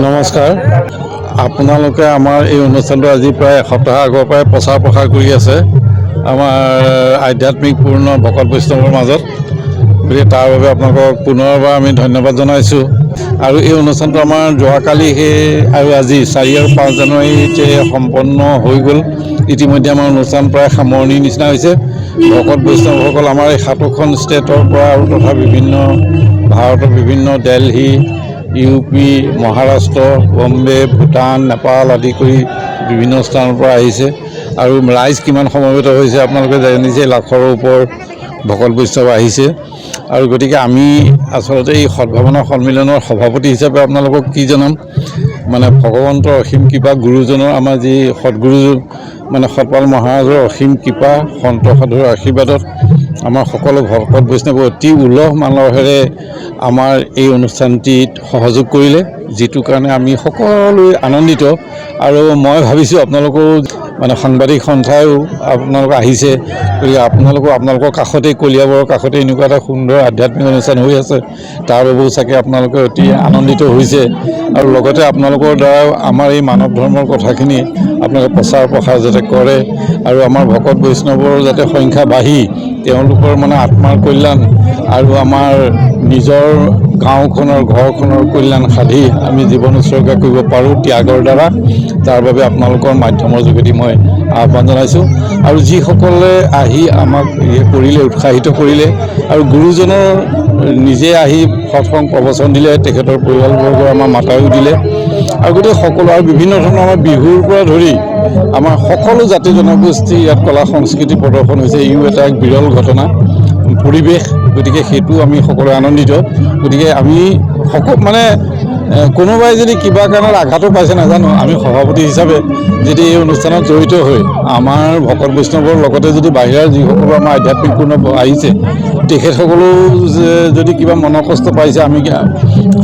নমস্কাৰ। আপোনালোকে আমাৰ এই অনুষ্ঠানটো আজি প্ৰায় এসপ্তাহ আগৰ পৰাই প্ৰচাৰ কৰি আছে আমাৰ আধ্যাত্মিকপূৰ্ণ ভকত বৈষ্ণৱৰ মাজত। গতিকে তাৰ বাবে আপোনালোকক পুনৰবাৰ আমি ধন্যবাদ জনাইছোঁ। আৰু এই অনুষ্ঠানটো আমাৰ যোৱাকালি আৰু আজি 4 আৰু 5 জানুৱাৰীতে সম্পন্ন হৈ গ'ল। ইতিমধ্যে আমাৰ অনুষ্ঠান প্ৰায় সামৰণিৰ নিচিনা হৈছে। ভকত বৈষ্ণৱসকল আমাৰ এই 7খন ষ্টেটৰ পৰা আৰু তথা বিভিন্ন ভাৰতৰ বিভিন্ন দিল্লী, UP, মহাৰাষ্ট্ৰ, বম্বে, ভূটান, নেপাল আদি কৰি বিভিন্ন স্থানৰ পৰা আহিছে। আৰু ৰাইজ কিমান সমবেত হৈছে আপোনালোকে জানিছে, লাখৰ ওপৰ ভকত বৈষ্ণৱ আহিছে। আৰু গতিকে আমি আচলতে এই সদ্ভাৱনা সন্মিলনৰ সভাপতি হিচাপে আপোনালোকক কি জনাম, মানে ভগৱন্তৰ অসীম কৃপা, গুৰুজনৰ আমাৰ যি সদগুৰু মানে সতপাল মহাৰাজৰ অসীম কৃপা, সন্ত সাধুৰ আশীৰ্বাদত আমাৰ সকলো ভকত বৈষ্ণৱ অতি উলহ মালহেৰে আমাৰ এই অনুষ্ঠানটিত সহযোগ কৰিলে, যিটো কাৰণে আমি সকলোৱে আনন্দিত। আৰু মই ভাবিছোঁ আপোনালোকেও মানে সাংবাদিক সন্থাও আপোনালোক আহিছে, গতিকে আপোনালোকৰ কাষতেই কলিয়াবৰৰ কাষতে এনেকুৱা এটা সুন্দৰ আধ্যাত্মিক অনুষ্ঠান হৈ আছে, তাৰ বাবেও চাগে আপোনালোকে অতি আনন্দিত হৈছে। আৰু লগতে আপোনালোকৰ দ্বাৰা আমাৰ এই মানৱ ধৰ্মৰ কথাখিনি আপোনালোকে প্ৰচাৰ যাতে কৰে আৰু আমাৰ ভকত বৈষ্ণৱৰ যাতে সংখ্যা বাঢ়ি তেওঁলোকৰ মানে আত্মাৰ কল্যাণ আৰু আমাৰ নিজৰ গাঁওখনৰ ঘৰখনৰ কল্যাণ সাধি আমি জীৱন উৎসৰ্গা কৰিব পাৰোঁ ত্যাগৰ দ্বাৰা, তাৰ বাবে আপোনালোকৰ মাধ্যমৰ যোগেদি মই আহ্বান জনাইছোঁ। আৰু যিসকলে আহি আমাক কৰিলে, উৎসাহিত কৰিলে আৰু গুৰুজনৰ নিজে আহি সৎসং প্ৰবচন দিলে, তেখেতৰ পৰিয়ালবৰ্গ আমাৰ মাতায়ো দিলে। আৰু গোটেই সকলো আৰু বিভিন্ন ধৰণৰ আমাৰ বিহুৰ পৰা ধৰি আমাৰ সকলো জাতি জনগোষ্ঠী ইয়াত কলা সংস্কৃতি প্ৰদৰ্শন হৈছে। ইও এটা এক বিৰল ঘটনা পৰিৱেশ, গতিকে সেইটো আমি সকলোৱে আনন্দিত। গতিকে আমি মানে কোনোবাই যদি কিবা কাৰণত আঘাতো পাইছে নাজানো, আমি সভাপতি হিচাপে যদি এই অনুষ্ঠানত জড়িত হৈ আমাৰ ভকত বৈষ্ণৱৰ লগতে যদি বাহিৰৰ যিসকলো আমাৰ আধ্যাত্মিকপূৰ্ণ আহিছে তেখেতসকলো যদি কিবা মনৰ কষ্ট পাইছে, আমি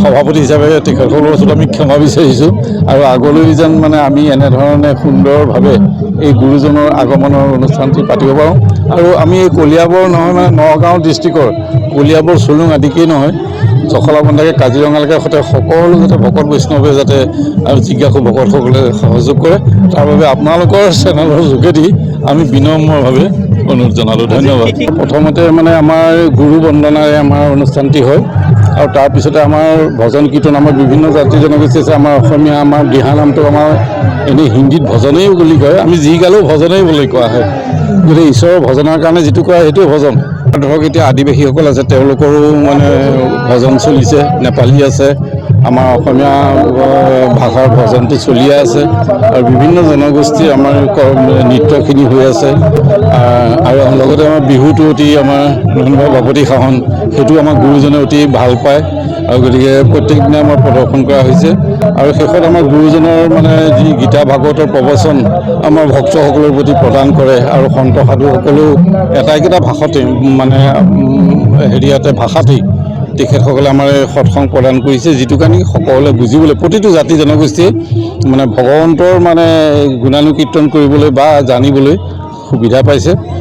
সভাপতি হিচাপে তেখেতসকলৰ ওচৰত আমি ক্ষমা বিচাৰিছোঁ। আৰু আগলৈ যেন মানে আমি এনেধৰণে সুন্দৰভাৱে এই গুৰুজনৰ আগমনৰ অনুষ্ঠানটি পাতিব পাৰোঁ। আৰু আমি এই কলিয়াবৰ নহয়, মানে নগাঁও ডিষ্ট্ৰিক্টৰ কলিয়াবৰ, চুলুং আদিকেই নহয়, জখলাবন্ধাকে কাজিৰঙালৈকে সৈতে সকলো যাতে ভকত বৈষ্ণৱে যাতে আৰু জিজ্ঞাসু ভকতসকলে সহযোগ কৰে, তাৰ বাবে আপোনালোকৰ চেনেলৰ যোগেদি আমি বিনম্ৰভাৱে অনুৰোধ জনালোঁ। ধন্যবাদ। প্ৰথমতে মানে আমাৰ গুৰু বন্দনাৰে আমাৰ অনুষ্ঠানটি হয়, আৰু তাৰপিছতে আমাৰ ভজন কীৰ্তন, আমাৰ বিভিন্ন জাতি জনগোষ্ঠী আছে। আমাৰ অসমীয়া আমাৰ দিহানামটো আমাৰ এনেই হিন্দীত ভজনেই বুলি কয়, আমি যি গালেও ভজনেই বুলি কোৱা হয়। গতিকে ঈশ্বৰৰ ভজনাৰ কাৰণে যিটো কোৱা সেইটোৱে ভজন। ধৰক এতিয়া আদিবাসীসকল আছে, তেওঁলোকৰো মানে ভজন চলিছে, নেপালী আছে, আমাৰ অসমীয়া ভাষাৰ ভজনটো চলিয়ে আছে, আৰু বিভিন্ন জনগোষ্ঠীৰ আমাৰ নৃত্যখিনি হৈ আছে। আৰু লগতে আমাৰ বিহুটো অতি আমাৰ বাপতি সাহন, সেইটো আমাৰ গুৰুজনে অতি ভাল পায়, আৰু গতিকে প্ৰত্যেক দিনাই আমাৰ প্ৰদৰ্শন কৰা হৈছে। আৰু শেষত আমাৰ গুৰুজনৰ মানে যি গীতা ভাগৱতৰ প্ৰবচন আমাৰ ভক্তসকলৰ প্ৰতি প্ৰদান কৰে, আৰু সন্ত সাধুসকলেও এটাইকেইটা ভাষাতে মানে ভাষাতেই তেখেতসকলে আমাৰ সৎসং প্ৰদান কৰিছে, যিটো কাৰণে সকলোৱে বুজিবলৈ, প্ৰতিটো জাতি জনগোষ্ঠীয়ে মানে ভগৱন্তৰ মানে গুণানুকীৰ্তন কৰিবলৈ বা জানিবলৈ সুবিধা পাইছে।